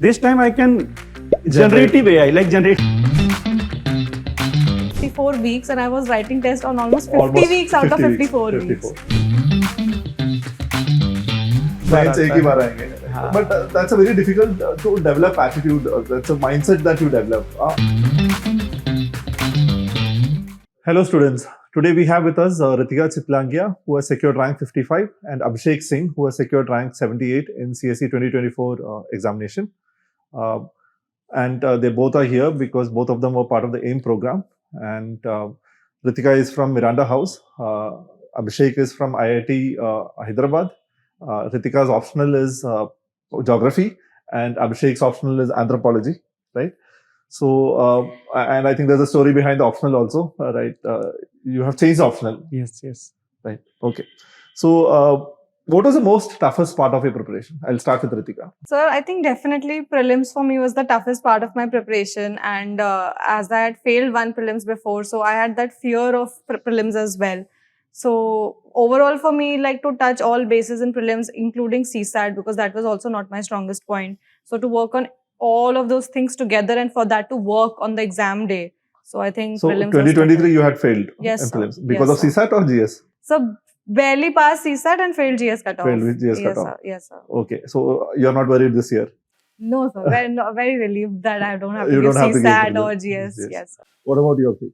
This time I can generative AI, like generate. 54 weeks and I was writing test on almost 50 weeks out of 54 weeks. Clients एक ही बार आएंगे. But that's a very difficult to develop attitude. That's a mindset that you develop. Hello students. Today we have with us Ritika Chitlangia, who has secured rank 55, and Abhishek Singh, who has secured rank 78 in CSE 2024 examination. And they both are here because both of them were part of the AIM program. And Ritika is from Miranda House. Abhishek is from IIT Hyderabad. Ritika's optional is geography, and Abhishek's optional is anthropology, right? So, and I think there's a story behind the optional also, right? You have changed the optional. Yes. Right. Okay. So, what was the most toughest part of your preparation? I'll start with Ritika. So I think definitely prelims for me was the toughest part of my preparation, and as I had failed one prelims before, so I had that fear of prelims as well. So overall for me, like to touch all bases in prelims, including CSAT, because that was also not my strongest point. So to work on all of those things together and for that to work on the exam day. So I think so prelims 2023 you had failed yes, in prelims sir. because yes, of CSAT or GS? So barely passed CSAT and failed GS cutoff. Failed with GS yes, cutoff. Sir. Yes, sir. Okay, so you're not worried this year? No, sir. Very relieved that I don't have You to give don't have to CSAT give or GS. Yes, sir. What about your thing?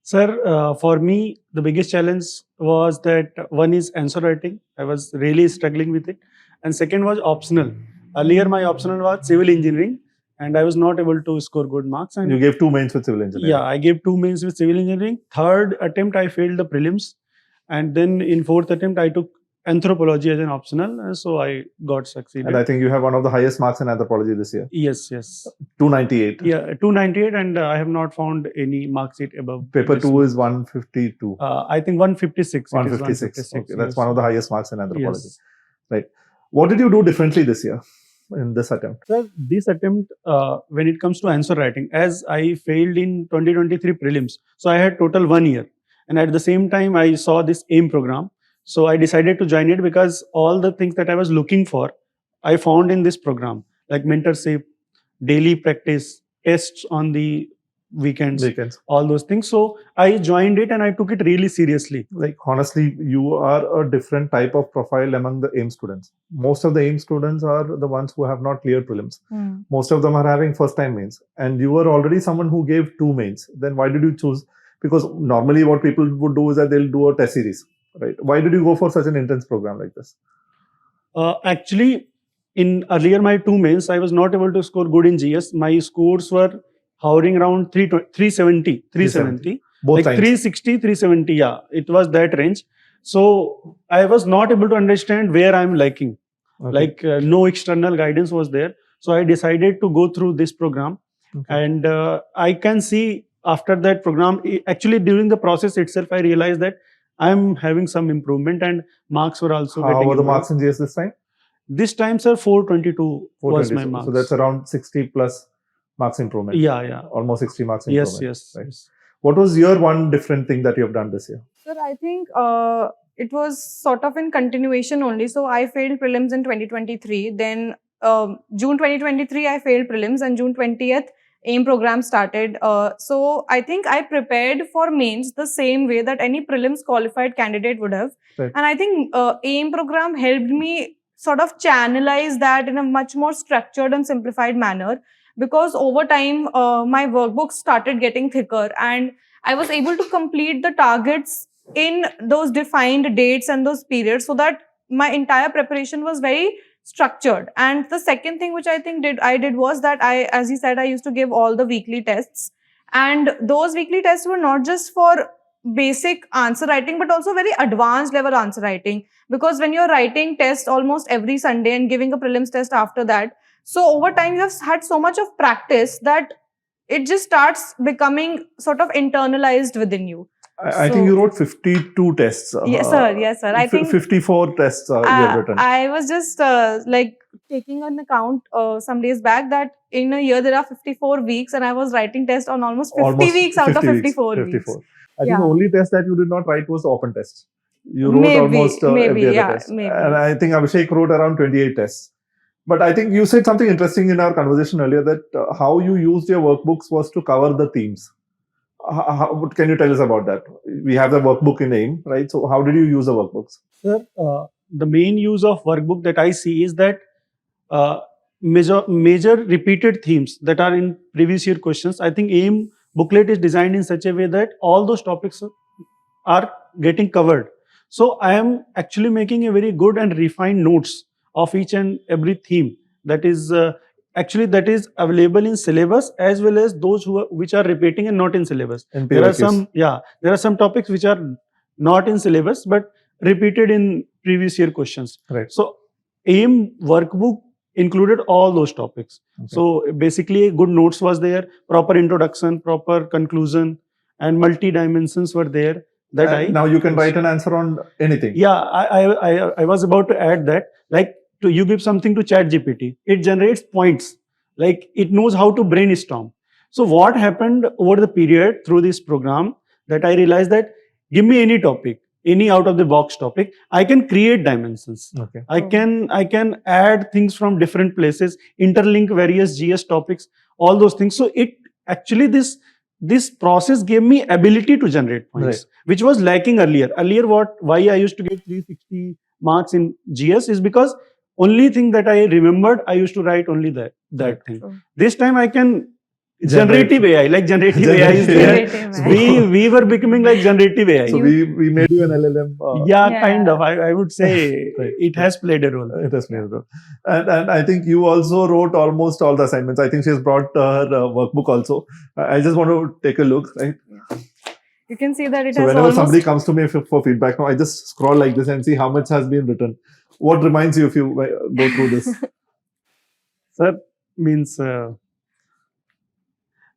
Sir, for me, the biggest challenge was that one is answer writing. I was really struggling with it. And second was optional. Earlier, my optional was civil engineering, and I was not able to score good marks. And you gave 2 mains with civil engineering? Yeah, I gave 2 mains with civil engineering. Third attempt, I failed the prelims. And then in fourth attempt, I took anthropology as an optional. And so I got succeeded. And I think you have one of the highest marks in anthropology this year. Yes. 298. Yeah, 298, and I have not found any mark sheet above. Paper 2 is 152. I think 156. 156. Okay, that's yes. one of the highest marks in anthropology. Yes. Right. What did you do differently this year in this attempt? Sir, this attempt, when it comes to answer writing, as I failed in 2023 prelims, so I had total 1 year. And at the same time, I saw this AIM program. So I decided to join it because all the things that I was looking for, I found in this program, like mentorship, daily practice, tests on the weekends, all those things. So I joined it and I took it really seriously. Like honestly, you are a different type of profile among the AIM students. Most of the AIM students are the ones who have not cleared prelims. Most of them are having first time mains. And you were already someone who gave 2 mains. Then why did you choose? Because normally what people would do is that they'll do a test series, right? Why did you go for such an intense program like this? Actually, in earlier my 2 mains, I was not able to score good in GS. My scores were hovering around 370. Both like times. 360, 370, yeah. It was that range. So I was not able to understand where I'm lacking. Okay. Like no external guidance was there. So I decided to go through this program. Okay. And I can see after that program, actually during the process itself, I realized that I'm having some improvement and marks were also getting How were the improved. marks in GS this time? This time, sir, 422 was my marks. So that's around 60 plus marks improvement. Yeah. Almost 60 marks improvement. Yes. Right. What was your one different thing that you have done this year? Sir, I think it was sort of in continuation only. So I failed prelims in 2023. Then June 2023, I failed prelims, and June 20th, AIM program started. So I think I prepared for mains the same way that any prelims qualified candidate would have. Right. And I think AIM program helped me sort of channelize that in a much more structured and simplified manner, because over time my workbooks started getting thicker and I was able to complete the targets in those defined dates and those periods, so that my entire preparation was very structured. And the second thing which I think I did was that as you said, I used to give all the weekly tests, and those weekly tests were not just for basic answer writing but also very advanced level answer writing, because when you're writing tests almost every Sunday and giving a prelims test after that, so over time you have had so much of practice that it just starts becoming sort of internalized within you. I think you wrote 52 tests. Yes, sir. I think 54 tests you have written. I was just like taking an account some days back that in a year there are 54 weeks and I was writing tests on almost 50 weeks out of 54 weeks. I think the only test that you did not write was the open test. You wrote almost every other test. Maybe. And I think Abhishek wrote around 28 tests. But I think you said something interesting in our conversation earlier, that how you used your workbooks was to cover the themes. Can you tell us about that? We have the workbook in AIM, right? So how did you use the workbooks? Sir, the main use of workbook that I see is that uh, major repeated themes that are in previous year questions. I think AIM booklet is designed in such a way that all those topics are getting covered. So I am actually making a very good and refined notes of each and every theme that is that is available in syllabus, as well as those which are repeating and not in syllabus. In There are PYQs. there are some topics which are not in syllabus but repeated in previous year questions. Right. So AIM workbook included all those topics. Okay. So basically good notes was there, proper introduction, proper conclusion, and multi dimensions were there. That now you can write an answer on anything. Yeah, I was about to add that, like, you give something to chat GPT, it generates points, like it knows how to brainstorm. So what happened over the period through this program, that I realized that give me any topic, any out of the box topic, I can create dimensions. Okay. I can add things from different places, interlink various GS topics, all those things. So it actually, this process gave me ability to generate points, Right. which was lacking earlier. Why I used to get 360 marks in GS is because only thing that I remembered, I used to write only that Right. thing. True. This time I can Generate. generative AI, like generative AI is there. Generative AI. We were becoming like generative AI. So we made you an LLM. Yeah. Kind of. I would say Right. it has played a role. It has played a role. And I think you also wrote almost all the assignments. I think she has brought her workbook also. I just want to take a look, right? You can see that it So has whenever almost... somebody comes to me for feedback, now I just scroll like this and see how much has been written. What reminds you if you go through this? Sir, means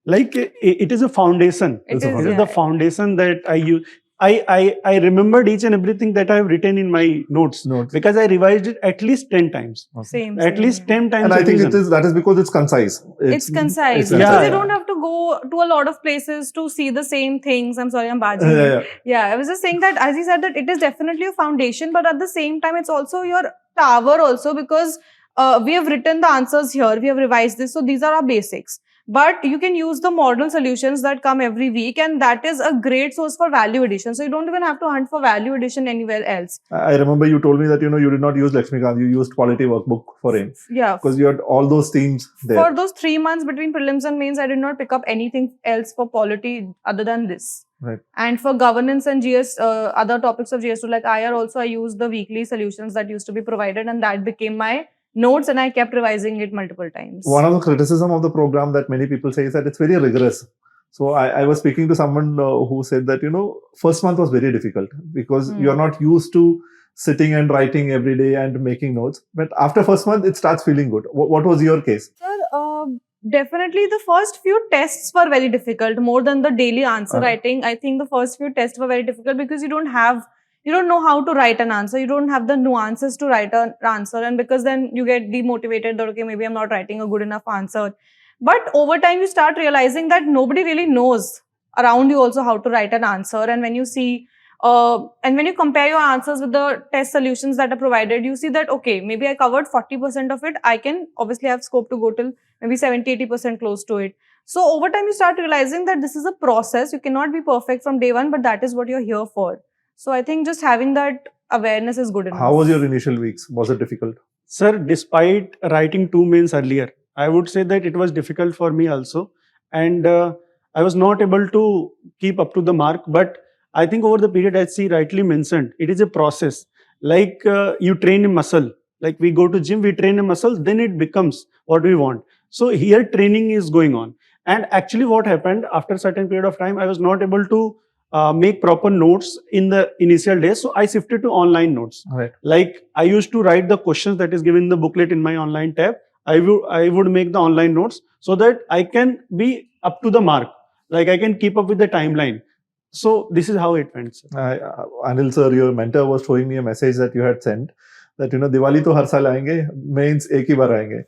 like it is a foundation. It It's a is, It is yeah. the foundation that I use. I remembered each and everything that I have written in my notes, Notes. because I revised it at least 10 times. Same. At least 10 times. And I think revision. that is because it's concise. It's concise. it's Because concise. you don't have to go to a lot of places to see the same things. I'm sorry, I'm badging. Yeah. I was just saying that, as he said, that it is definitely a foundation, but at the same time, it's also your tower also, because we have written the answers here, we have revised this, so these are our basics. But you can use the model solutions that come every week, and that is a great source for value addition. So you don't even have to hunt for value addition anywhere else. I remember you told me that you did not use Lakshmikant, you used quality workbook for AIM. Yeah. Because you had all those themes there. For those 3 months between prelims and mains, I did not pick up anything else for polity other than this. Right. And for governance and GS, other topics of GS2 like IR also, I used the weekly solutions that used to be provided, and that became my notes, and I kept revising it multiple times. One of the criticism of the program that many people say is that it's very rigorous. So I was speaking to someone who said that, first month was very difficult because you're not used to sitting and writing every day and making notes. But after first month, it starts feeling good. What was your case? Sir, definitely the first few tests were very difficult, more than the daily answer writing. I think the first few tests were very difficult because you don't know how to write an answer. You don't have the nuances to write an answer. And because then you get demotivated that, okay, maybe I'm not writing a good enough answer. But over time, you start realizing that nobody really knows around you also how to write an answer. And when you see, and when you compare your answers with the test solutions that are provided, you see that, okay, maybe I covered 40% of it. I can obviously have scope to go till maybe 70-80% close to it. So over time, you start realizing that this is a process. You cannot be perfect from day one, but that is what you're here for. So I think just having that awareness is good enough. How was your initial weeks? Was it difficult? Sir, despite writing 2 mains earlier, I would say that it was difficult for me also. And I was not able to keep up to the mark. But I think over the period, as she rightly mentioned, it is a process. Like you train a muscle. Like we go to gym, we train a muscle, then it becomes what we want. So here training is going on. And actually what happened after a certain period of time, I was not able to make proper notes in the initial days. So I shifted to online notes. Right. Like I used to write the questions that is given in the booklet in my online tab. I would make the online notes so that I can be up to the mark. Like I can keep up with the timeline. So this is how it went. Anil sir, your mentor was showing me a message that you had sent that, Diwali to har saal aayenge, mains ek hi bar aayenge.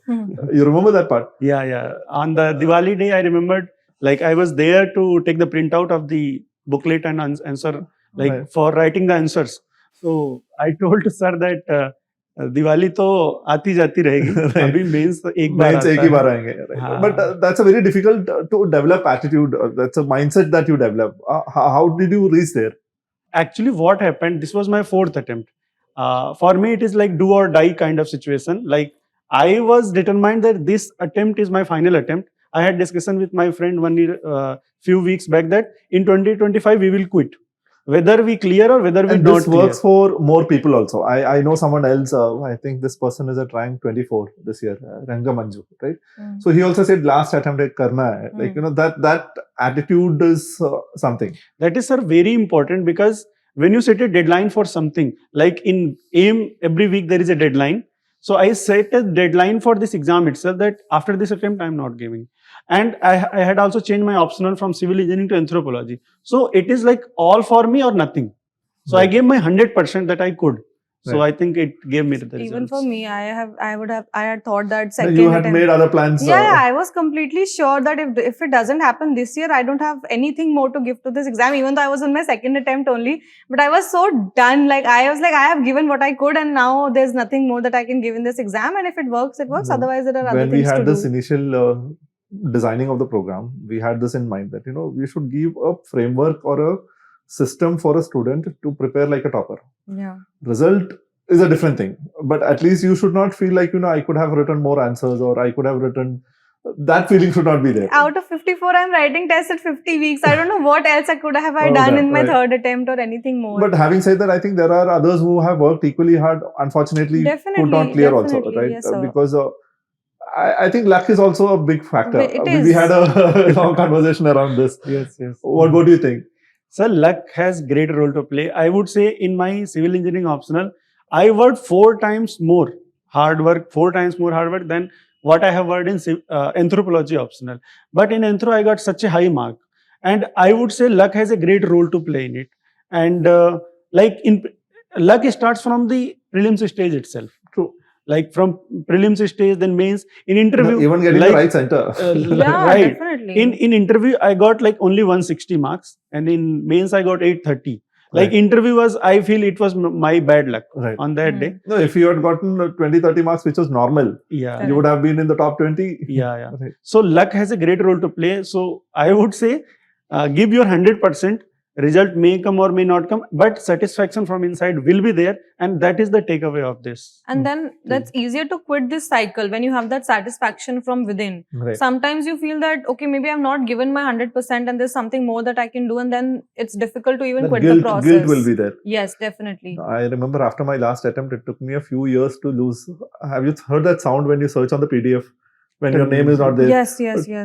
You remember that part? Yeah. On the Diwali day, I remembered, like I was there to take the printout of the booklet and answer, like for writing the answers. So I told sir that Diwali तो आती जाती रहेगी. Right. अभी mains तो एक बार Mains आता एक ही है. बार आएंगे. Right. हाँ. But that's a very difficult to develop attitude. That's a mindset that you develop. How did you reach there? Actually, what happened, this was my fourth attempt. For me, it is like do or die kind of situation. Like, I was determined that this attempt is my final attempt. I had discussion with my friend few weeks back that in 2025 we will quit, whether we clear or whether we And don't this works clear. for more people also. I know someone else. I think this person is at rank 24 this year, Ranga Manju, right? So he also said last attempt ek karna hai. Like, that attitude is something. That is, sir, very important, because when you set a deadline for something, like in AIM, every week there is a deadline. So I set a deadline for this exam itself that after this attempt I am not giving. And I had also changed my optional from civil engineering to anthropology. So it is like all for me or nothing. So I Right. gave my 100% that I could. So Right. I think it gave me the results. Even for me, I had thought that second You had attempt. made other plans. Yeah, I was completely sure that if it doesn't happen this year, I don't have anything more to give to this exam, even though I was on my second attempt only. But I was so done. Like, I was like, I have given what I could, and now there's nothing more that I can give in this exam. And if it works, it works. No. Otherwise, there are other When we things to had this do. initial designing of the program, we had this in mind that we should give a framework or a system for a student to prepare like a topper. Yeah. Result is a different thing, but at least you should not feel like I could have written more answers, or I could have written. That feeling should not be there. Out of 54, I'm writing tests at 50 weeks. I don't know what else I could have done that, in my right. third attempt or anything more. But having said that, I think there are others who have worked equally hard, unfortunately could not clear also, right? Yes, sir. Because I think luck is also a big factor. It We is. had a long conversation around this. Yes. What do you think? Sir, luck has great role to play. I would say in my civil engineering optional, I worked 4 times more hard work than what I have worked in anthropology optional. But in anthro, I got such a high mark. And I would say luck has a great role to play in it. And luck starts from the prelims stage itself. True. Like from prelims stage, then mains, in interview. Even getting the right center. Yeah, right. definitely. In interview, I got like only 160 marks, and in mains, I got 830. Like Right. interview was, I feel it was my bad luck Right. on that day. No, if you had gotten 20-30 marks, which was normal, Yeah. you would have been in the top 20. Yeah. Right. So luck has a great role to play. So I would say, give your 100%. Result may come or may not come, but satisfaction from inside will be there, and that is the takeaway of this. And then that's easier to quit this cycle when you have that satisfaction from within. Right. Sometimes you feel that, okay, maybe I've not given my 100% and there's something more that I can do, and then it's difficult to even That quit guilt, the process. guilt will be there. Yes, definitely. I remember after my last attempt, it took me a few years to lose. Have you heard that sound when you search on the PDF? When your name is not there? Yes.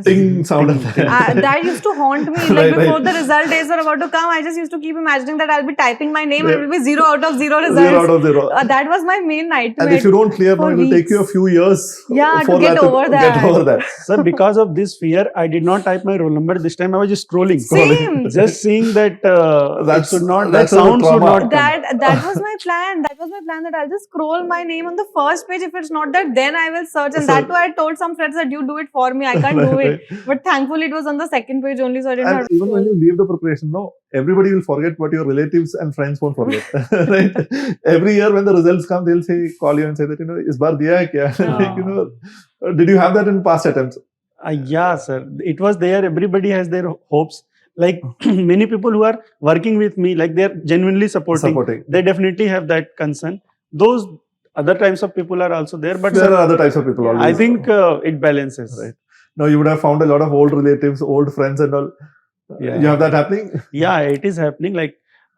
Ting sound. That used to haunt me. Like Right, before right. the result days were about to come, I just used to keep imagining that I'll be typing my name and it will be 0 out of 0 results. 0 out of 0. That was my main nightmare. And if you don't clear now, for it will take you a weeks. few years Yeah, for to get over that. Get over that. Sir, because of this fear, I did not type my roll number this time. I was just scrolling. Same. Just seeing that that sound a should trauma. not come. That was my plan. That was my plan, that I'll just scroll my name on the first page. If it's not there, then I will search. And that too, I told some friends that you do it for me. I can't do it. But thankfully, it was on the second page only, so I didn't have And to even when scroll. you leave the preparation, no, everybody will forget, but your relatives and friends won't forget. Right? Every year when the results come, they'll call you and say that, is bar diya hai kya? Like, did you have that in past attempts? Yeah, sir. It was there. Everybody has their hopes. Like many people who are working with me, like they're genuinely supporting. They definitely have that concern. Those other types of people are also there. But There sir, are other types of people always. I think it balances. Right. Now, you would have found a lot of old relatives, old friends and all. Yeah. You have that happening? Yeah, it is happening. Like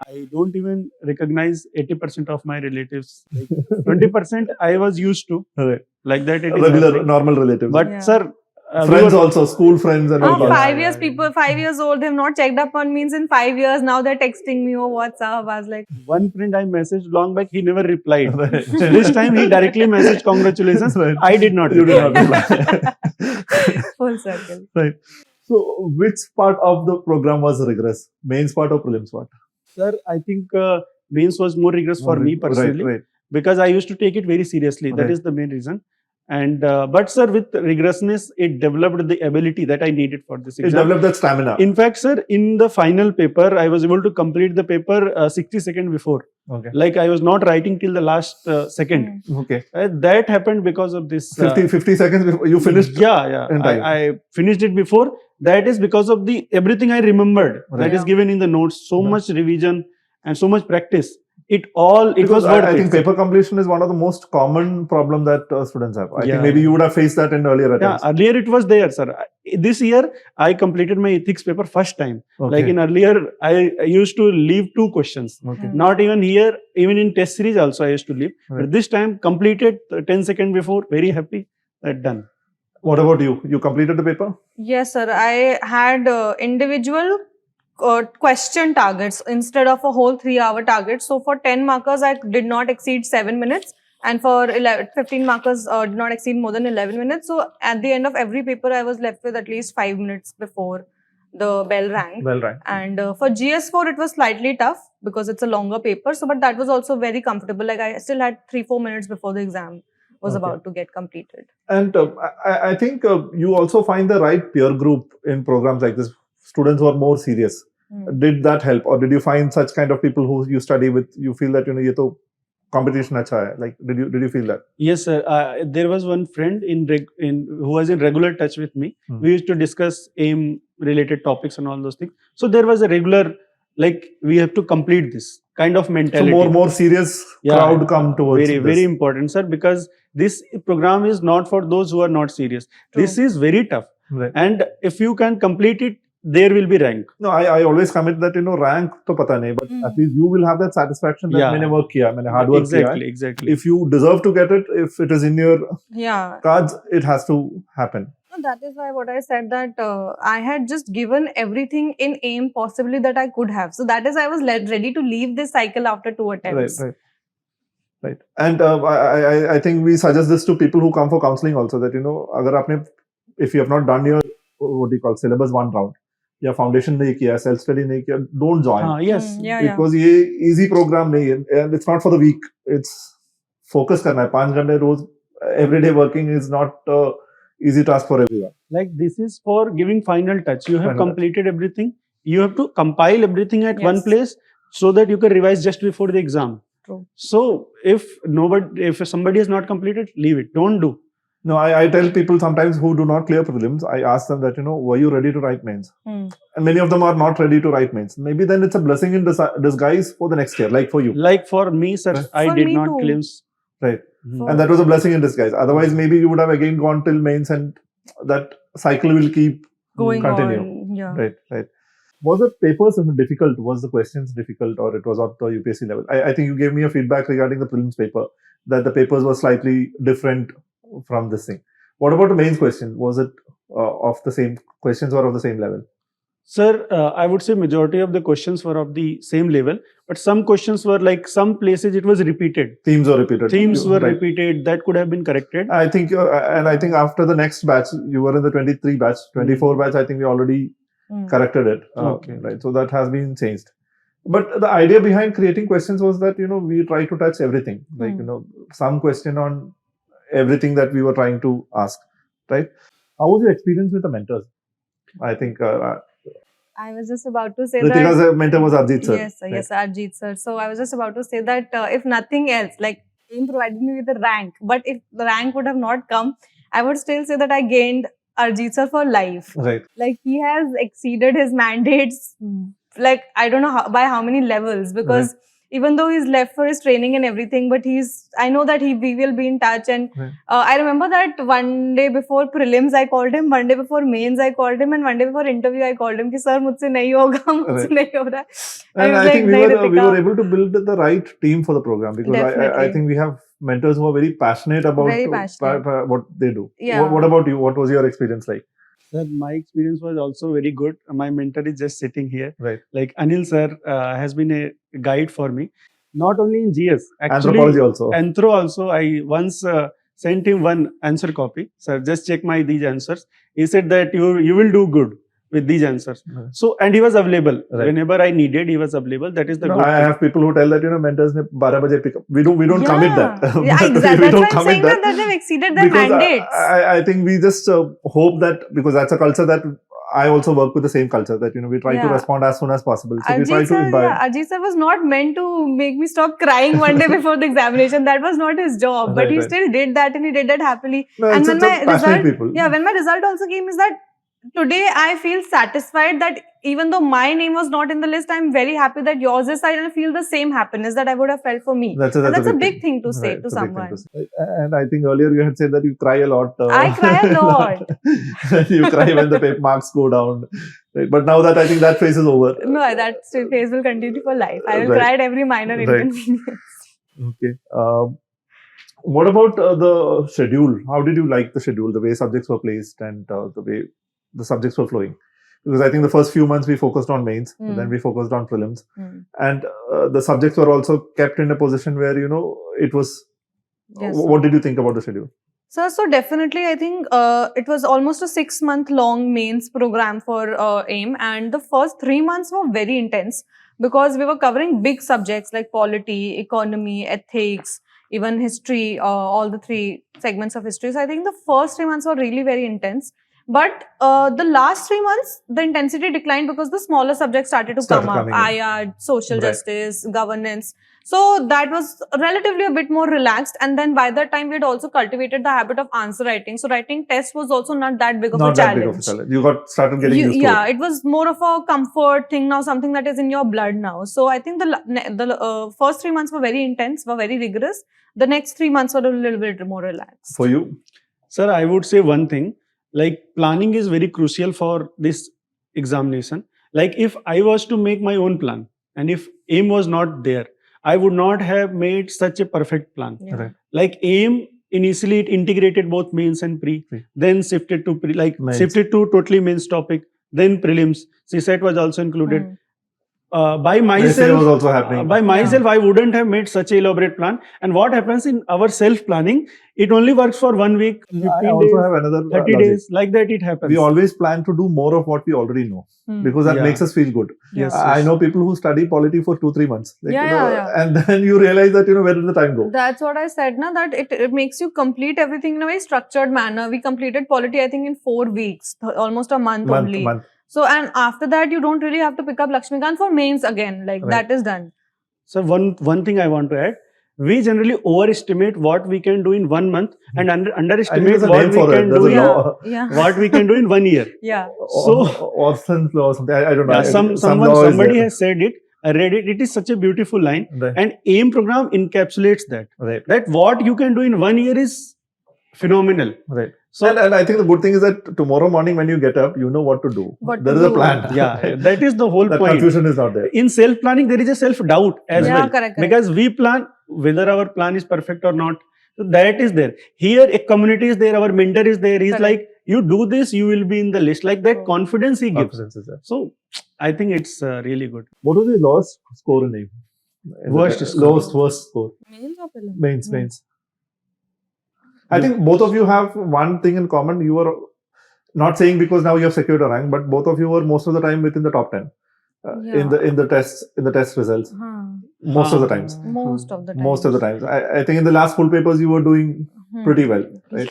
I don't even recognize 80% of my relatives. Like 20% I was used to. Right. Like that it is Regular, happening. normal relatives. But Yeah. sir, friends also, school friends and all. Oh, Yeah, 5 yeah, years, yeah. people, 5 years old, they've not checked up on me in 5 years. Now they're texting me, oh, what's up? I was like, one friend I messaged long back, he never replied. Right. This time he directly messaged congratulations. Right. I did not You did reply. not reply. full circle. Right. So, which part of the program was rigorous? Mains part or prelims part? Sir, I think mains was more rigorous for me personally, Right. because I used to take it very seriously. That Right. is the main reason. And but sir, with rigorousness, it developed the ability that I needed for this It exam. developed that stamina. In fact, sir, in the final paper, I was able to complete the paper 60 seconds before. Okay. Like I was not writing till the last second. Okay. That happened because of this. 50 seconds before you finished. Yeah. in time. I finished it before. That is because of the everything I remembered. Right. That is given in the notes. So Yeah. much revision and so much practice. It was Because worth I it. think paper completion is one of the most common problem that students have. I Yeah. think maybe you would have faced that in earlier Yeah, attempts. earlier it was there, sir. This year I completed my ethics paper first time. Okay. Like in earlier, I used to leave 2 questions. Okay. Not even here, even in test series also I used to leave. Right. But this time completed 10 seconds before. Very happy. That done. What about you? You completed the paper? Yes, sir. I had individual question targets instead of a whole 3-hour target. So for 10 markers, I did not exceed 7 minutes. And for 15 markers, did not exceed more than 11 minutes. So at the end of every paper, I was left with at least 5 minutes before the bell rang. Well, right. And for GS4, it was slightly tough because it's a longer paper. So, but that was also very comfortable. Like I still had 3-4 minutes before the exam was Okay. about to get completed. And I think you also find the right peer group in programs like this. Students who are more serious. Did that help, or did you find such kind of people who you study with? You feel that ye to competition acha hai. Like, did you feel that? Yes, sir. There was one friend who was in regular touch with me. We used to discuss AIM related topics and all those things. So there was a regular, like, we have to complete this kind of mentality. So more serious crowd come towards very important, sir, because this program is not for those who are not serious. True. This is very tough. Right. And if you can complete it, there will be rank. No, I always commit that, rank to pata nahi, but at least you will have that satisfaction that maine work kiya, maine hard work kiya. Exactly. If you deserve to get it, if it is in your cards, it has to happen. No, that is why what I said that I had just given everything in AIM possibly that I could have. So that is why I was ready to leave this cycle after 2 attempts. Right. And I think we suggest this to people who come for counseling also, that, if you have not done your, what do you call, syllabus 1 round, या foundation नहीं किया, self study नहीं किया, don't join. Yes. Because ये easy programme नहीं है, and it's not for the weak. It's focus करना है 5 घंटे रोज. Everyday working is not easy task for everyone. Like, this is for giving final touch. You have Final completed everything. You have to compile everything at one Yes. place so that you can revise just before the exam. True. So if somebody has not completed, leave it. Don't do. No, I tell people sometimes who do not clear prelims, I ask them that, were you ready to write mains? And many of them are not ready to write mains. Maybe then it's a blessing in disguise for the next year, like for you. Like for me, sir, I For did me not too. prelims. Right. And that was a blessing in disguise. Otherwise, maybe you would have again gone till mains, and that cycle will keep Going continue. on. Yeah. Right. Was the papers difficult? Was the questions difficult, or it was at the UPSC level? I think you gave me a feedback regarding the prelims paper, that the papers were slightly different from this thing. What about the mains question? Was it of the same questions or of the same level? Sir, I would say majority of the questions were of the same level, but some questions were like, some places it was repeated. Themes were repeated. Themes were Right. repeated. That could have been corrected. I think, and I think after the next batch, you were in the 23 batch, 24 batch, I think we already corrected it. Okay. Right. So that has been changed. But the idea behind creating questions was that, we try to touch everything. Like, some question on everything that we were trying to ask. Right. How was your experience with the mentors? I think I was just about to say Ritika's that. mentor was Arjit sir. Yes, sir. Right. Yes, Arjit sir. So I was just about to say that if nothing else, like AIM provided me with a rank, but if the rank would have not come, I would still say that I gained Arjit sir for life. Right. Like he has exceeded his mandates, like I don't know by how many levels, because even though he's left for his training and everything, but I know that we will be in touch. And I remember that one day before prelims, I called him, one day before mains, I called him, and one day before interview, I called him, ki, sir, mujhse nahi hoga, mujhse nahi ho raha. And I was think like, we were able to build the right team for the program, because I Definitely. think we have mentors who are very passionate about Very passionate. what they do. Yeah. What about you? What was your experience like? Sir, my experience was also very good. My mentor is just sitting here. Right. Like Anil sir has been a guide for me, not only in GS. Actually, Anthropology also. Anthro also. I once sent him one answer copy. Sir, just check these answers. He said that you will do good. with these answers. Right. So, and he was available. Right. Whenever I needed, he was available. That is the No, good I thing. have people who tell that mentors ne 12 baje pick up. We don't commit that. Yeah, But exactly. we That's don't why I'm commit saying that they've exceeded their because mandates. I think we just hope that, because that's a culture that I also work with, the same culture that we try to Yeah. respond as soon as possible. So we try Ajit to sir, imbibe. Ajit sir was not meant to make me stop crying one day before the examination. That was not his job, but Right, he right. still did that, and he did that happily. No, And it's when a my passionate result, people. yeah, when my result also came, is that today I feel satisfied that even though my name was not in the list, I'm very happy that yours is. I feel the same happiness that I would have felt for me. That's And a that's a big thing to say Right, to it's a big thing someone. to say. And I think earlier you had said that you cry a lot. I cry a lot. You cry when the paper marks go down. Right? But now that I think that phase is over. No, that phase will continue for life. I will Right. cry at every minor Right. inconvenience. Okay. What about the schedule? How did you like the schedule, the way subjects were placed and the way the subjects were flowing? Because I think the first few months we focused on mains, then we focused on prelims, and the subjects were also kept in a position where it was. Yes, what did you think about the schedule? So definitely, I think it was almost a 6-month-long mains program for AIM, and the first 3 months were very intense because we were covering big subjects like polity, economy, ethics, even history, all the 3 segments of history. So I think the first 3 months were really very intense. But the last 3 months, the intensity declined because the smaller subjects started to come up. IAS, social justice, governance. So that was relatively a bit more relaxed. And then by that time, we had also cultivated the habit of answer writing. So writing tests was also not that big of a challenge. Not that big of a challenge. You got started getting used to it. Yeah, it was more of a comfort thing now, something that is in your blood now. So I think the first 3 months were very intense, were very rigorous. The next 3 months were a little bit more relaxed. For you? Sir, I would say one thing, like planning is very crucial for this examination. Like if I was to make my own plan and if AIM was not there, I would not have made such a perfect plan. Yeah. Right. Like AIM, initially it integrated both mains and pre, then shifted to shifted to totally mains topic, then prelims. CSET was also included. By myself, was also happening. I wouldn't have made such a elaborate plan. And what happens in our self-planning, it only works for 1 week, 15 I also days, have another 30 days, like that it happens. We always plan to do more of what we already know because that makes us feel good. Yes, I know people who study polity for 2-3 months. Yeah. And then you realize that, where did the time go? That's what I said, na, that it makes you complete everything in a very structured manner. We completed polity, I think, in 4 weeks, almost a month only. So, and after that, you don't really have to pick up Lakshmikant for mains again. Like that is done. So one thing I want to add, we generally overestimate what we can do in 1 month and underestimate what we can do what we can do in 1 year. Yeah. So Orson law or something. I don't know. Yeah, somebody has said it. I read it. It is such a beautiful line. Right. And AIM program encapsulates that. Right. That what you can do in 1 year is phenomenal. Right. So and I think the good thing is that tomorrow morning when you get up, you know what to do. There is a plan. Yeah, that is the whole that point. Confusion is not there. In self-planning, there is a self-doubt as well. Correct. Because we plan whether our plan is perfect or not. So that is there. Here, a community is there. Our mentor is there. He's like, you do this, you will be in the list. Like that confidence he gives. Confidence is there. So I think it's really good. What was the lowest score in AIM? Worst score. Mains or prelims? Mains. I think both of you have one thing in common. You were not saying because now you have secured a rank, but both of you were most of the time within the top 10 in the test results. Most of the times. Most of the times. Most of the times. I think in the last full papers you were doing pretty well, right?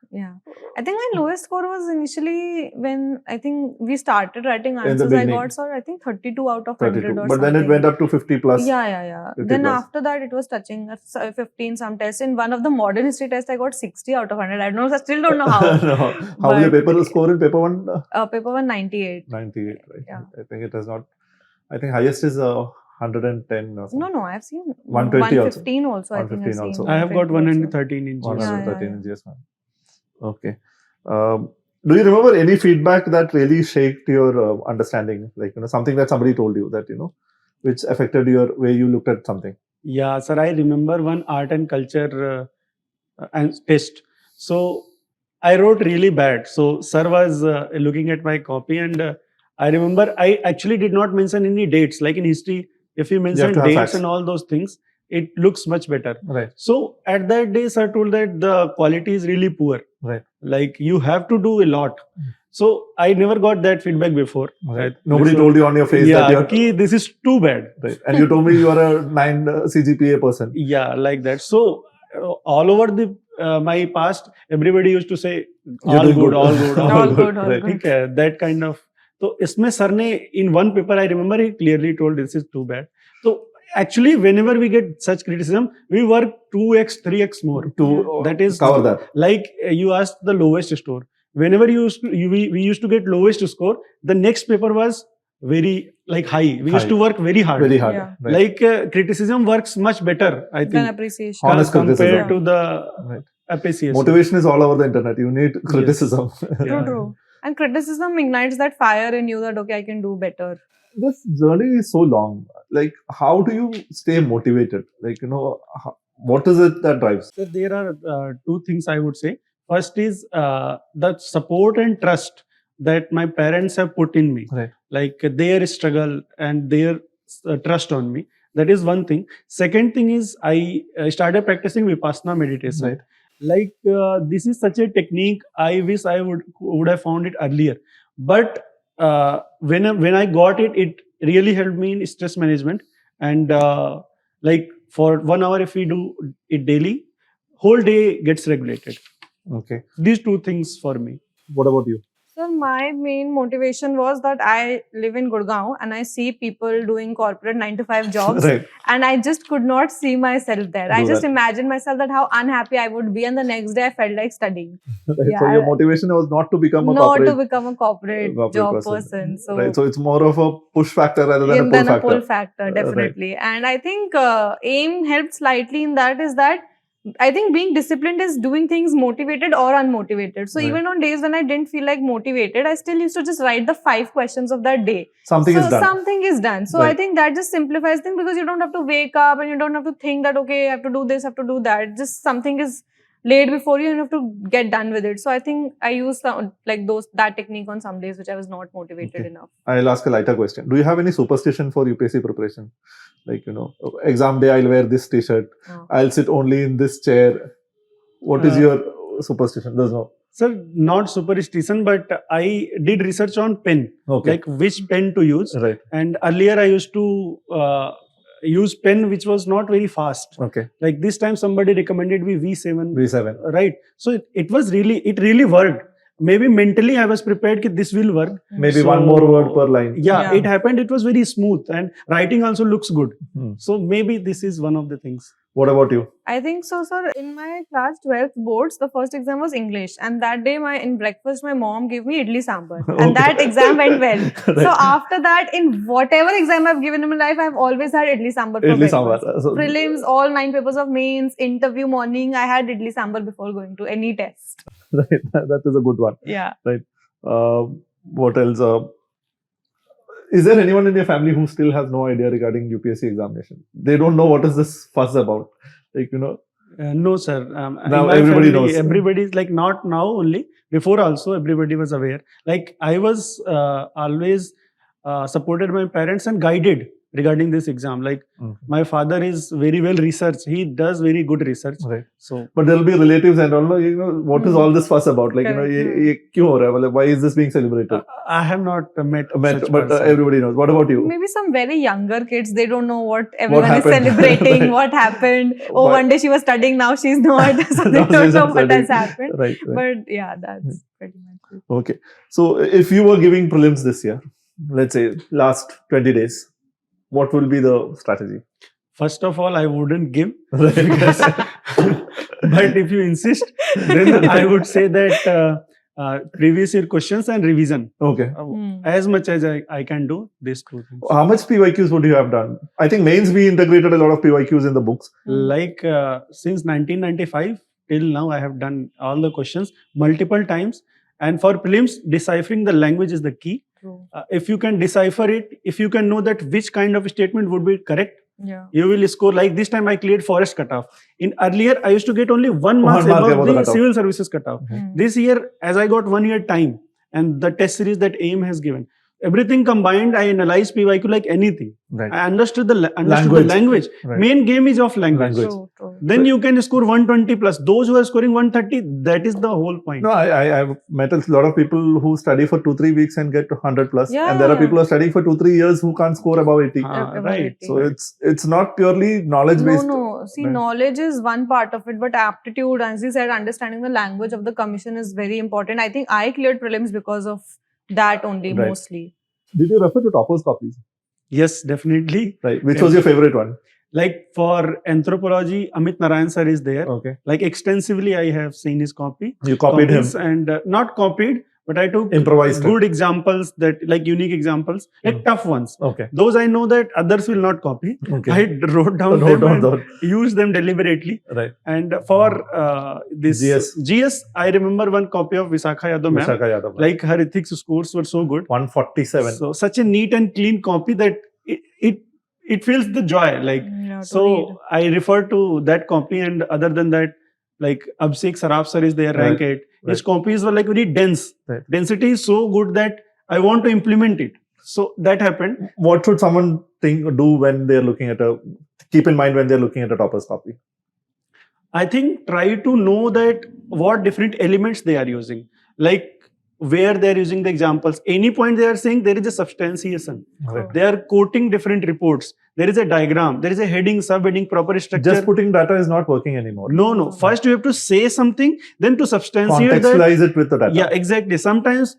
Yeah. I think my lowest score was initially when I think we started writing In the answers. I beginning. got, I think 32 out of 32. 100 or But something. then it went up to 50 plus. Yeah. 50 Then plus. after that, it was touching 15 some tests. In one of the modern history tests, I got 60 out of 100. I still don't know how. No. How was your paper score in paper 1? Paper 1, 98. 98, right? Yeah. I think it has not. I think highest is 110 or something. No, I've seen 120 115 also. I think 115 I've also. seen. I have got 120 113 in GS. 113 in GS1. Okay. Do you remember any feedback that really shaped your understanding? Like, something that somebody told you that, which affected your way you looked at something? Yeah, sir. I remember one art and culture test. So I wrote really bad. So sir was looking at my copy and I remember I actually did not mention any dates. Like in history, if you mention dates facts. and all those things, it looks much better. Right. So at that day, sir told that the quality is really poor. Right. Like you have to do a lot. So I never got that feedback before. Right. Nobody told you on your face that Yeah, you're ki this is too bad. right. And you told me you are a 9 CGPA person. Yeah, like that. So all over the my past, everybody used to say You're all doing good, all good, All all good. good, all Right. good. ठीक that kind of. So इसमें sir ने in one paper I remember he clearly told this is too bad. So actually whenever we get such criticism, we work 2x, 3x more. To That is cover that. Like you asked the lowest score. Whenever we used to get lowest score, the next paper was very like high. We used High. to work very hard. Very hard. Yeah. Right. Like criticism works much better, I Then think, appreciation. Honest compared criticism. to the Right. appreciation. Motivation is all over the internet. You need criticism. True, Yeah. true. And criticism ignites that fire in you that, okay, I can do better. This journey is so long. Like, how do you stay motivated? Like, what is it that drives? So there are two things I would say. First is the support and trust that my parents have put in me, Right. like their struggle and their trust on me. That is one thing. Second thing is I started practicing Vipassana meditation. Right. Like this is such a technique. I wish I would have found it earlier. But when I got it, it really helped me in stress management. And like for 1 hour, if we do it daily, whole day gets regulated. Okay. These two things for me. What about you? So my main motivation was that I live in Gurgaon and I see people doing corporate 9 to 5 jobs, Right. and I just could not see myself there. I Do just that. imagined myself that how unhappy I would be, and the next day I felt like studying. Right. So Yeah. your motivation was not to become a Not corporate, to become a corporate job person. So, right. So it's more of a push factor rather than a pull than a factor. pull factor, Right. definitely. And I think AIM helped slightly in that is that I think being disciplined is doing things motivated or unmotivated. So Right. even on days when I didn't feel like motivated, I still used to just write the 5 questions of that day. Something So is done. something is done. So I Right. think that just simplifies things because you don't have to wake up and you don't have to think that, okay, I have to do this, I have to do that. Just something is laid before you and you have to get done with it. So I think I used that technique on some days which I was not motivated Okay. enough. I'll ask a lighter question. Do you have any superstition for UPSC preparation? Like, exam day, I'll wear this t-shirt. Oh. I'll sit only in this chair. What is your superstition? There's no. Sir, not superstition, but I did research on pen, Okay. like which pen to use. Right. And earlier I used to use pen which was not very fast. Okay. Like this time somebody recommended me V7. V7. Right. So it really worked. Maybe mentally I was prepared that this will work. Maybe So- one more word per line. Yeah, Yeah. it happened. It was very smooth and writing also looks good. Hmm. So maybe this is one of the things. What about you? I think so, sir. In my class 12th boards, the first exam was English, and that day, in breakfast, my mom gave me idli sambar, and that Okay. exam went well. So Right. after that, in whatever exam I've given in my life, I've always had idli sambar for Idli breakfast. sambar. So- Prelims, all 9 papers of mains, interview morning, I had idli sambar before going to any test. Right. That is a good one. Yeah. What else? Is there anyone in your family who still has no idea regarding UPSC examination? They don't know what is this fuss about. No, sir. Now in my everybody family, knows. Everybody is like not now only. Before also, everybody was aware. Like I was always supported my parents and guided regarding this exam. Like Mhm. my father is very well researched. He does very good research. Right. So But there will be relatives and all. What is all this fuss about? Like, Correct. ye kyun ho raha hai? Like, why is this being celebrated? I have not met But such person. everybody knows. What about you? Maybe some very younger kids, they don't know what everyone is happened. celebrating, Right. what happened. Oh, Why- one day she was studying, now she's not. So they Now don't she's know not what has studying. happened. Right. But yeah, that's pretty much it. Okay. So, if you were giving prelims this year, let's say last 20 days, what will be the strategy? First of all, I wouldn't give. Right. Because- but if you insist, then I would say that previous year questions and revision. Okay. As much as I can do, these two things. How much PYQs would you have done? I think mains we integrated a lot of PYQs in the books. Like since 1995 till now, I have done all the questions multiple times. And for prelims, deciphering the language is the key. True. If you can decipher it, if you can know that which kind of statement would be correct, Yeah. you will score. Like this time I cleared forest cutoff. In earlier, I used to get only 1 mark One mark above above the the cutoff. civil services cutoff. Mm. This year, as I got 1 year time and the test series that AIM has given, everything combined, I analyzed PYQ like anything. Right. I understood the language. Right. Main game is of language. True. Then you can score 120 plus. Those who are scoring 130, that is the whole point. No, I've met a lot of people who study for 2-3 weeks and get 100 plus, Yeah, and there are yeah. people who are studying for 2-3 years who can't score above 80. Above Right. 80. So it's not purely knowledge based. No. See, Right. knowledge is one part of it, but aptitude, as you said, understanding the language of the commission is very important. I think I cleared prelims because of that only, Right. mostly. Did you refer to toppers copies? Yes, definitely. Right. Which was your favorite one? Like for anthropology, Amit Narayan sir is there. Okay. Like extensively, I have seen his copy. You copied him. Copies and not copied, but I took Improvised. good examples, that like unique examples, like tough ones. Okay. Those I know that others will not copy. Okay. I wrote down Wrote them down and used them deliberately. Right. And for this GS. I remember one copy of Visakha Yadav ma'am. Vishakha Yadav. Like her ethics scores were so good. 147. So such a neat and clean copy that it feels the joy. Like Yeah, to read. so I refer to that copy, and other than that, like Abhishek Saraf sir is there, rank 8. His copies were like very dense. Right. Density is so good that I want to implement it. So that happened. What should someone do when they're looking at keep in mind when they're looking at a toppers copy? I think try to know that what different elements they are using, like where they are using the examples. Any point they are saying, there is a substantiation. Right. They are quoting different reports. There is a diagram. There is a heading, subheading, proper structure. Just putting data is not working anymore. No. First you have to say something, then to substantiate that. Contextualize it with the data. Yeah, exactly. Sometimes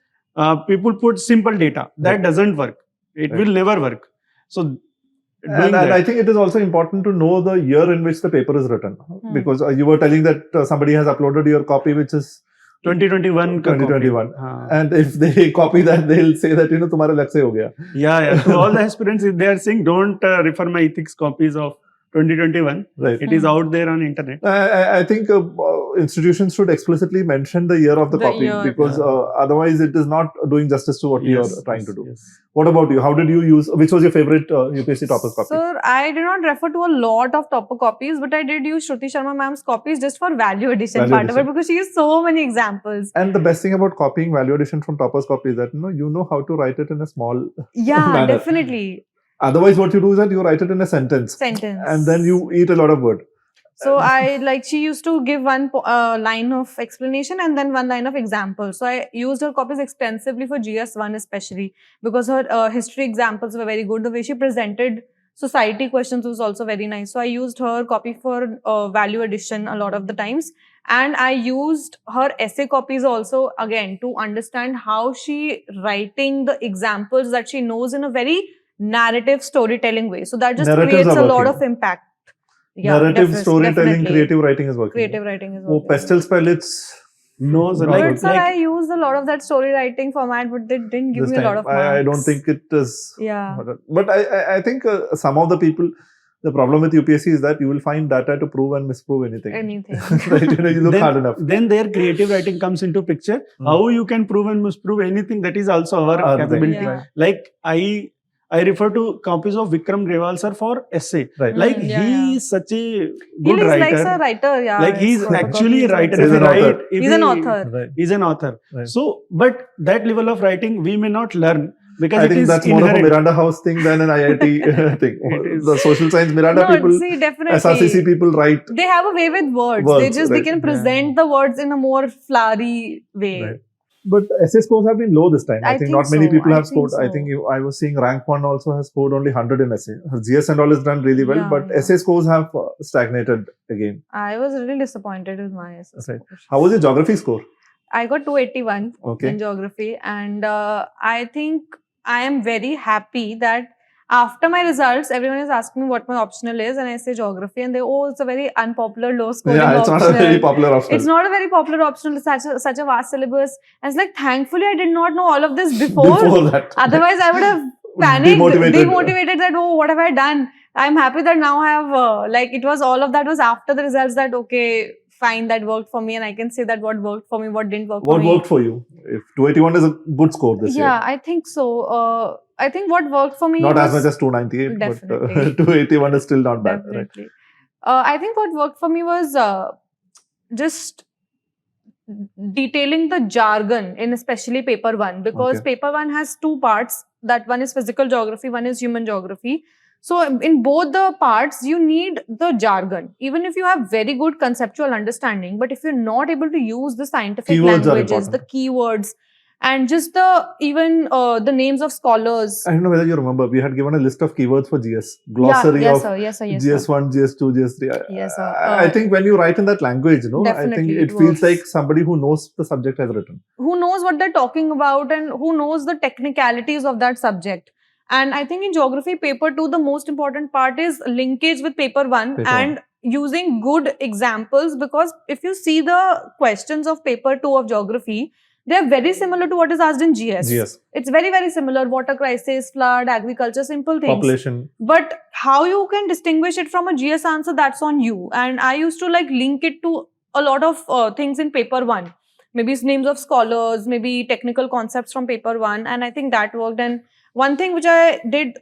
people put simple data. That doesn't work. It will never work. So And I think it is also important to know the year in which the paper is written. Because you were telling that somebody has uploaded your copy, which is 2021. 2021. Haan. And if they copy that, they'll say that, tumhara lag se ho gaya. Yeah. To all the aspirants, if they are saying, don't refer my ethics copies of 2021. Right. It is out there on internet. I think institutions should explicitly mention the year of the copy, because otherwise it is not doing justice to what you are trying to do. Yes. What about you? How did you use, which was your favorite UPSC toppers copy? Sir, I did not refer to a lot of topper copies, but I did use Shruti Sharma ma'am's copies just for value addition part of it, because she used so many examples. And the best thing about copying value addition from toppers copy is that you know how to write it in a small manner. Definitely. Otherwise, what you do is that you write it in a sentence. And then you eat a lot of word. So she used to give one line of explanation and then one line of example. So I used her copies extensively for GS1 especially, because her history examples were very good. The way she presented society questions was also very nice. So I used her copy for value addition a lot of the times. And I used her essay copies also, again, to understand how she writing the examples that she knows in a very narrative storytelling way. So that just creates a lot of impact. Yeah, narrative storytelling, creative writing is working. Creative writing is working. Pastels palettes. No, sir. But sir, I used a lot of that story writing format, but they didn't give me a lot of marks. I don't think it is. Yeah. But I think some of the people, the problem with UPSC is that you will find data to prove and misprove anything. Right? You look hard enough. Then their creative writing comes into picture. How you can prove and misprove anything, that is also our capability. Yeah. Like I refer to copies of Vikram Grewal sir for essay. Right. Like he is such a good he writer. He is like a writer, yeah. Like he's actually a writer. He's an author. Right. He's an author. Right. So, but that level of writing we may not learn, because I it think is that's inherent. more of a Miranda House thing than an IIT thing. The social science Miranda people, definitely. SRCC people write. They have a way with words. They can present the words in a more flowery way. Right. But essay scores have been low this time. I think not many people have scored. I think I was seeing rank 1 also has scored only 100 in essay. Her GS and all is done really well, but essay scores have stagnated again. I was really disappointed with my essay scores. How was your geography score? I got 281 in geography, and I think I am very happy that after my results, everyone is asking me what my optional is, and I say geography, and it's a very unpopular, low scoring optional. It's not a very popular optional. It's not a very popular optional. It's such a vast syllabus. And it's like, thankfully, I did not know all of this before that. Otherwise, I would have panicked, demotivated that, what have I done? I'm happy that now I have, it was all of that was after the results that, okay, fine, that worked for me, and I can say that what worked for me, what didn't work for me. What worked for you? If 281 is a good score this year. Yeah, I think so. I think what worked for me not as much as 298, but 281 is still not bad. Definitely. Right? I think what worked for me was just detailing the jargon in especially paper 1, because Okay. paper 1 has two parts. That one is physical geography, one is human geography. So in both the parts, you need the jargon. Even if you have very good conceptual understanding, but if you're not able to use the scientific Keywords are languages, the important. keywords, and just the names of scholars. I don't know whether you remember, we had given a list of keywords for GS. Glossary yes, of sir. Yes, sir. Yes, sir. GS1, GS2, GS3. Yes, sir. I think when you write in that language, I think Definitely, it it feels works. like somebody who knows the subject has written. Who knows what they're talking about and who knows the technicalities of that subject. And I think in geography paper 2, the most important part is linkage with paper 1 Paper and using good examples, because if you see the questions of paper 2 of geography, they are very similar to what is asked in GS. GS. It's very, very similar. Water crisis, flood, agriculture, simple things. Population. But how you can distinguish it from a GS answer, that's on you. And I used to link it to a lot of things in paper 1. Maybe it's names of scholars, maybe technical concepts from paper 1. And I think that worked. And one thing which I did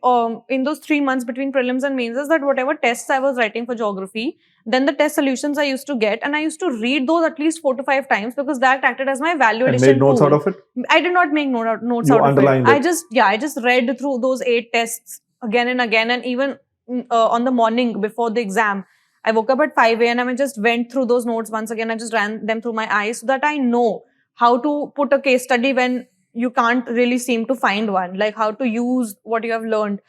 in those 3 months between prelims and mains is that whatever tests I was writing for geography, then the test solutions I used to get, and I used to read those at least 4 to 5 times, because that acted as my value And addition made notes tool. out of it? I did not make notes You out of it. underlined it. I just read through those 8 tests again and again, and even on the morning before the exam, I woke up at 5 a.m. and I just went through those notes once again. I just ran them through my eyes so that I know how to put a case study when you can't really seem to find one, like how to use what you have learned.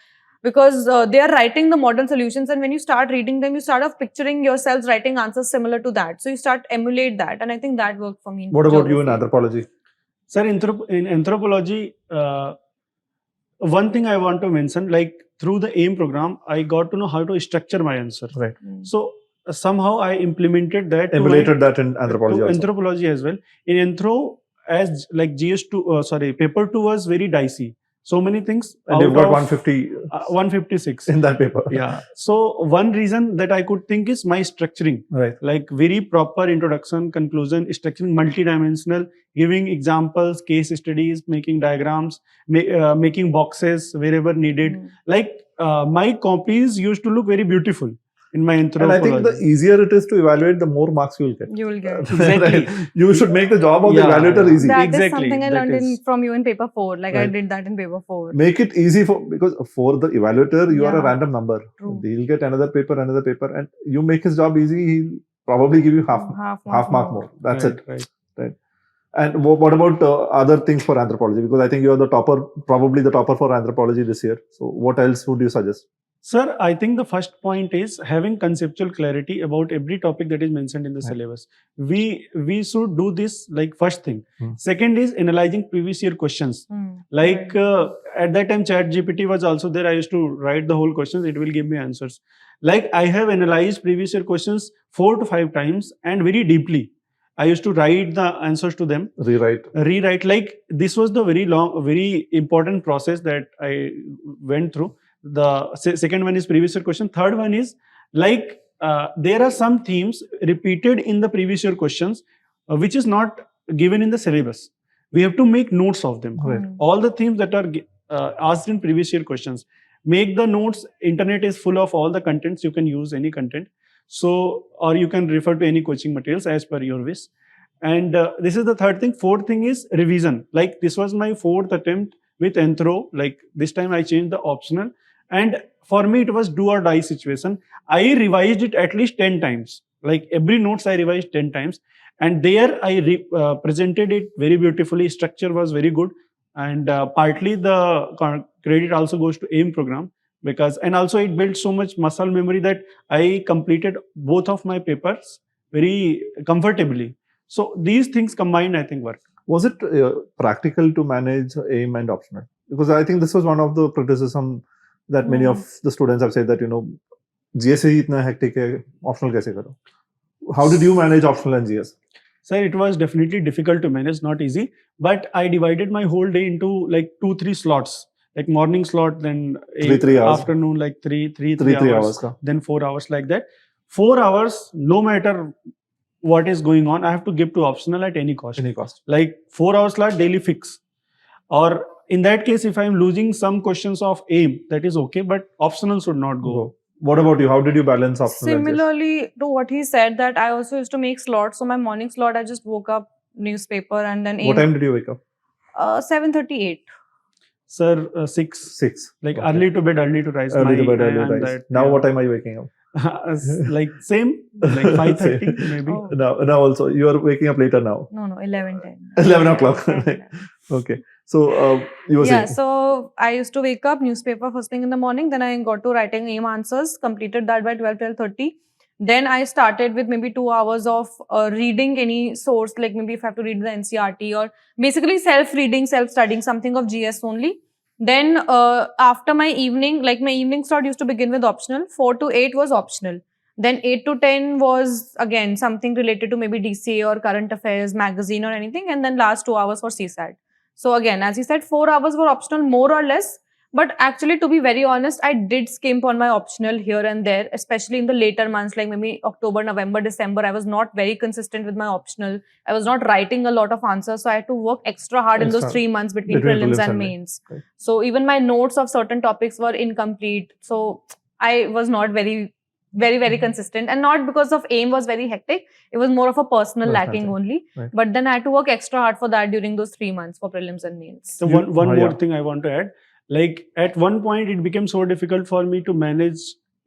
Because they are writing the model solutions, and when you start reading them, you start off picturing yourselves writing answers similar to that. So you start emulate that, and I think that worked for me. What about you in geography. anthropology? Sir, in anthropology, one thing I want to mention, like through the AIM program, I got to know how to structure my answer. Right. So somehow I implemented that. Emulated that in anthropology to also. anthropology as well. In anthro, as like GS2, paper 2 was very dicey. So many things. And you've got 150 156 in that paper. Yeah. So one reason that I could think is my structuring. Right. Like very proper introduction, conclusion, structuring, multidimensional, giving examples, case studies, making diagrams, making boxes wherever needed. Like my copies used to look very beautiful in my anthropology. And I think the easier it is to evaluate, the more marks you will get. You will get. Exactly. You should make the job of the evaluator easy. That Exactly. is something I That learned is- from you in paper 4. Like I Right. did that in paper 4. Make it easy because for the evaluator, you are a Yeah. random number. True. He'll get another paper, and you make his job easy, he'll probably give you half mark more. That's Right, it. Right. And what about other things for anthropology? Because I think you are the topper, probably the topper for anthropology this year. So what else would you suggest? Sir, I think the first point is having conceptual clarity about every topic that is mentioned in the Right. syllabus. We should do this like first thing. Hmm. Second is analyzing previous year questions. Like at that time, ChatGPT was also there. I used to write the whole questions. It will give me answers. Like I have analyzed previous year questions 4 to 5 times and very deeply. I used to write the answers to them. Rewrite. Like this was the very important process that I went through. The second one is previous year question. Third one is like there are some themes repeated in the previous year questions, which is not given in the syllabus. We have to make notes of them. Right. All the themes that are asked in previous year questions. Make the notes. Internet is full of all the contents. You can use any content. So, or you can refer to any coaching materials as per your wish. And this is the third thing. Fourth thing is revision. Like this was my 4th attempt with Anthro. Like this time I changed the optional. And for me, it was do or die situation. I revised it at least 10 times. Like every notes I revised 10 times. And there I presented it very beautifully. Structure was very good. And partly the credit also goes to AIM program. And also it built so much muscle memory that I completed both of my papers very comfortably. So these things combined, I think, work. Was it practical to manage AIM and optional? Because I think this was one of the criticism that many of the students have said that, GSE itna hectic hai, optional kaise karo? How did you manage optional and GS? Sir, it was definitely difficult to manage, not easy. But I divided my whole day into like 2-3 slots. Like morning slot, then 3 hours. Afternoon, like 3 hours ka. Then 4 hours like that. 4 hours, no matter what is going on, I have to give to optional at any cost. Like 4 hours slot, daily fix. Or in that case, if I am losing some questions of AIM, that is okay, but optional should not go. What about you? How did you balance optional? Similarly to what he said, that I also used to make slots. So my morning slot, I just woke up newspaper, and then What time did you wake up? 7:38. Sir, 6. 6. Like Okay. early to bed, early to rise. Early to bed, I early to am rise. that, Now, yeah. what time are you waking up? Like same, like 5:30 Same. maybe. Oh. Now also, you are waking up later now. No, 11:10. 11 o'clock. 10, Right. Okay. So, you were Yeah, saying. so I used to wake up, newspaper first thing in the morning. Then I got to writing AIM answers, completed that by 12:30. Then I started with maybe 2 hours of reading any source, like maybe if I have to read the NCRT or basically self-reading, self-studying, something of GS only. Then after my evening, like my evening slot used to begin with optional. 4 to 8 was optional. Then 8 to 10 was again something related to maybe DCA or current affairs, magazine or anything. And then last 2 hours for CSAT. So again, as he said, 4 hours were optional more or less. But actually, to be very honest, I did skimp on my optional here and there, especially in the later months, like maybe October, November, December. I was not very consistent with my optional. I was not writing a lot of answers. So I had to work extra hard in those Extra. 3 months between Between prelims prelims and and mains. Right. So even my notes of certain topics were incomplete. So I was not very consistent, and not because of AIM was very hectic. It was more of a personal Personal lacking thing. only. Right. But then I had to work extra hard for that during those 3 months for prelims and mains. So You- one oh, more yeah. thing I want to add. Like at one point, it became so difficult for me to manage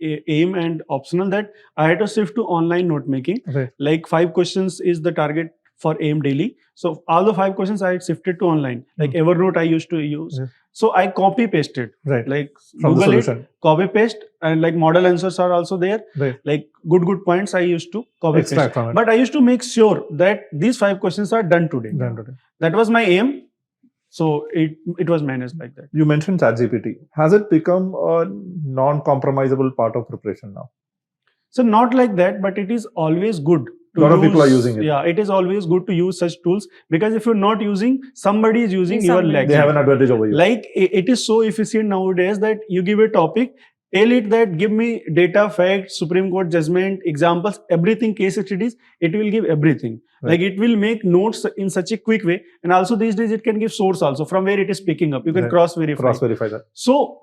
AIM and optional that I had to shift to online note making. Right. Like 5 questions is the target for AIM daily. So all the 5 questions I had shifted to online. Like Evernote I used to use. Yeah. So I copy pasted. Right. Like From the Google it, solution. copy paste, and like model answers are also there. Right. Like good points I used to copy paste. Extract from it. But I used to make sure that these 5 questions are done today. Done today. That was my aim. So it was managed like that. You mentioned ChatGPT. Has it become a non-compromisable part of preparation now? So not like that, but it is always good. A lot of people are using it. Yeah, it is always good to use such tools, because if you're not using, somebody is using, you are Somebody. lacking. They have an advantage over you. Like it is so efficient nowadays that you give a topic, tell it that give me data, facts, Supreme Court judgment, examples, everything, case studies, it will give everything. Right. Like it will make notes in such a quick way. And also these days it can give source also from where it is picking up. You can Right. cross-verify. Cross-verify that. So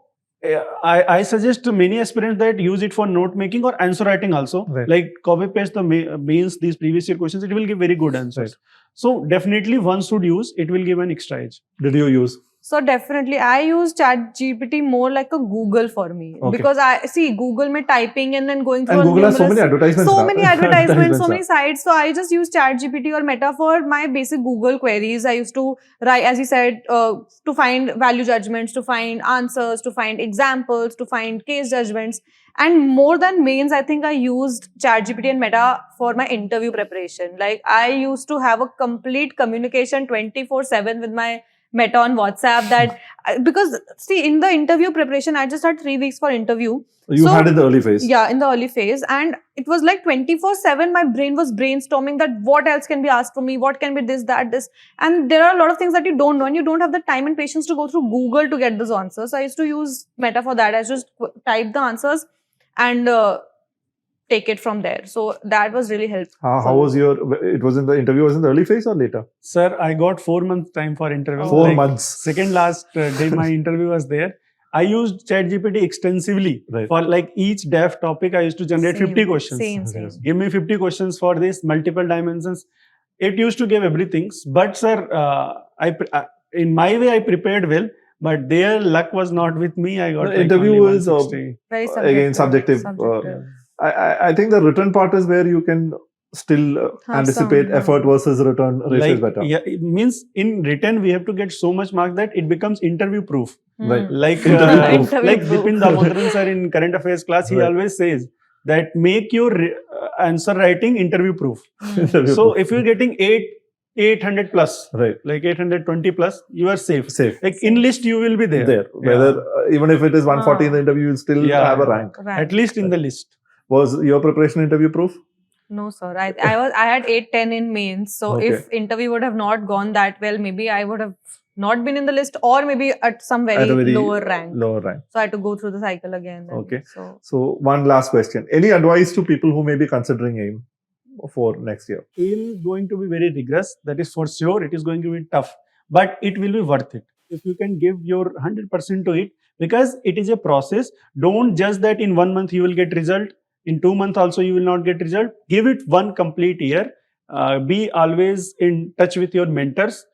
I suggest to many aspirants that use it for note making or answer writing also. Right. Like copy paste the mains, these previous year questions, it will give very good answers. Right. So definitely one should use, it will give an extra edge. Did you use? So definitely, I use ChatGPT more like a Google for me, Okay. because I see Google में typing and then going through And a Google has so many numerous- advertisements. so now. many advertisements, so many now. sites. So I just use ChatGPT or Meta for my basic Google queries. I used to write, as you said, to find value judgments, to find answers, to find examples, to find case judgments. And more than mains, I think I used ChatGPT and Meta for my interview preparation. Like I used to have a complete communication 24/7 with my Meta on WhatsApp, that because see, in the interview preparation, I just had 3 weeks for interview. You So- had in the early phase. Yeah, in the early phase, and it was like 24/7. My brain was brainstorming that what else can be asked for me, what can be this, that, this, and there are a lot of things that you don't know, and you don't have the time and patience to go through Google to get those answers. So I used to use Meta for that. I just type the answers and take it from there. So that was really helpful. How was your? It was in the interview. Was in the early phase or later? Sir, I got 4 months time for interview. 4 Like, months. Second last day my interview was there. I used ChatGPT extensively. Right. For like each DEF topic, I used to generate 50 questions. Same. Give me 50 questions for this, multiple dimensions. It used to give everything. But sir, in my way, I prepared well. But their luck was not with me. I got The like interview only is, 160. Very Again, subjective. I think the written part is where you can still Have anticipate some, effort versus return ratio is better. Yeah, it means in written we have to get so much mark that it becomes interview proof. Right. Like Interview proof. like Bipin Damodharan sir in current affairs class, he Right. always says that make your answer writing interview proof. Interview So proof. if you're getting 800 plus, Right. like 820 plus, you are safe. Safe. Like in list you will be there. There. Whether even if it is 140 in the interview, you'll still Yeah. have a rank. At least in the list. Was your preparation interview proof? No, sir. I had 8-10 in mains. So Okay. if interview would have not gone that well, maybe I would have not been in the list, or maybe at some At a very lower rank. Lower rank. So I had to go through the cycle again. then. Okay. So So one last question. Any advice to people who may be considering AIM for next year? AIM is going to be very rigorous. That is for sure. It is going to be tough, but it will be worth it. If you can give your 100% to it, because it is a process. Don't judge that in 1 month you will get result. In 2 months also you will not get result. Give it one complete year. be always in touch with your mentors,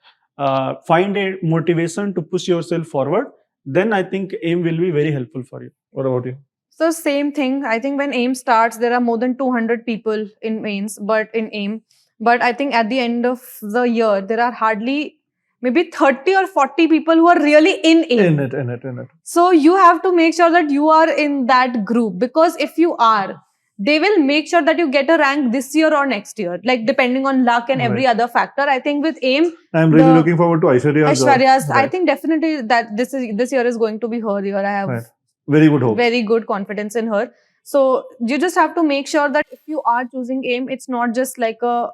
find a motivation to push yourself forward. Then I think AIM will be very helpful for you. What about you? So same thing. I think when AIM starts, there are more than 200 people in mains, but in AIM. But I think at the end of the year, there are hardly maybe 30 or 40 people who are really in AIM. In it. So you have to make sure that you are in that group, because if you are, they will make sure that you get a rank this year or next year, like depending on luck and every other factor. I think with AIM, I'm really looking forward to Aishwarya's. Aishwarya's, I think definitely that this year is going to be her year. I have very good hope, very good confidence in her. So you just have to make sure that if you are choosing AIM, it's not just like a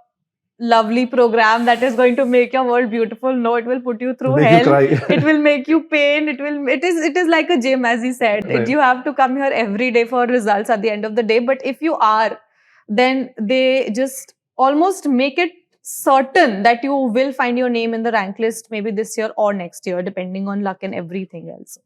lovely program that is going to make your world beautiful. No, it will put you through hell. It will make you pain. It is like a gym, as he said. You have to come here every day for results at the end of the day. But if you are, then they just almost make it certain that you will find your name in the rank list maybe this year or next year, depending on luck and everything else.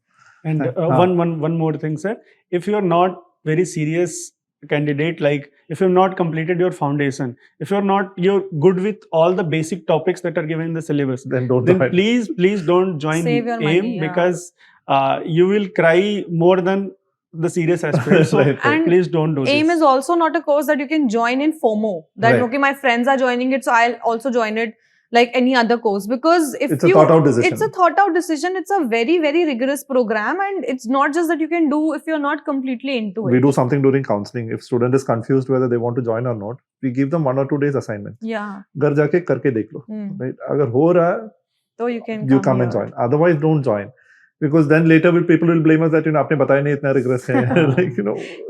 And one more thing, sir. If you are not very serious candidate, like if you've not completed your foundation, if you're good with all the basic topics that are given in the syllabus, then please don't join AIM, because you will cry more than the serious aspects. So please don't do this. AIM is also not a course that you can join in FOMO, that okay, my friends are joining it, so I'll also join it like any other course, because if it's a thought out decision. It's a very, very rigorous program, and it's not just that you can do if you're not completely into it. We do something during counseling. If student is confused whether they want to join or not, we give them 1 or 2 days assignment. Yeah. Ghar jaake karke dekh lo. Right? Agar ho raha, so you come and join. Otherwise, don't join. Because then later people will blame us that aapne bataya nahi itna rigorous hai. Like,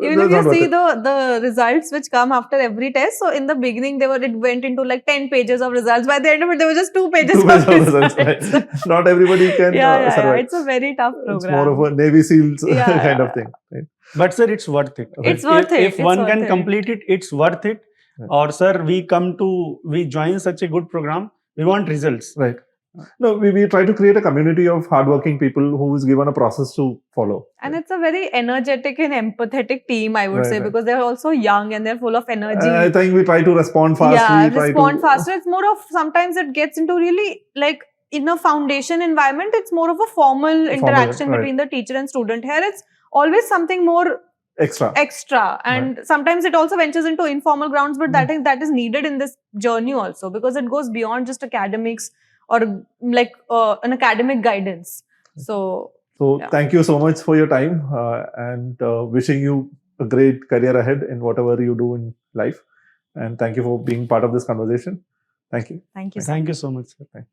even if you see the results which come after every test, so in the beginning it went into like 10 pages of results. By the end of it, there were just 2 pages of results. Right? Not everybody can survive. It's a very tough program. It's more of a Navy SEALs kind of thing. Right? But sir, it's worth it. It's worth it. If one can complete it, it's worth it. Or sir, we join such a good program, we want results. Right. No, we try to create a community of hardworking people who is given a process to follow. And it's a very energetic and empathetic team, I would say, because they're also young and they're full of energy. I think we try to respond fast. Faster. It's more of, sometimes it gets into really like in a foundation environment, it's more of a formal interaction between the teacher and student. Here it's always something more extra, and sometimes it also ventures into informal grounds, but that is needed in this journey also, because it goes beyond just academics or like an academic guidance. So thank you so much for your time, and wishing you a great career ahead in whatever you do in life. And thank you for being part of this conversation. Thank you. Thank you. Thank you so much, sir.